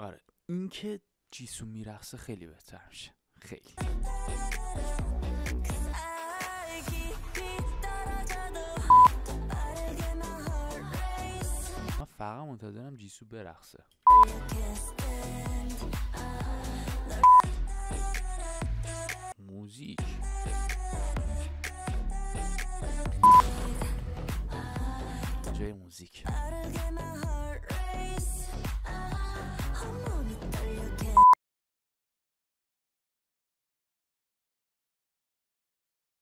آره این که جیسون میرقصه خیلی بهتر میشه، خیلی. من فقط منتظرم جیسو برقصه.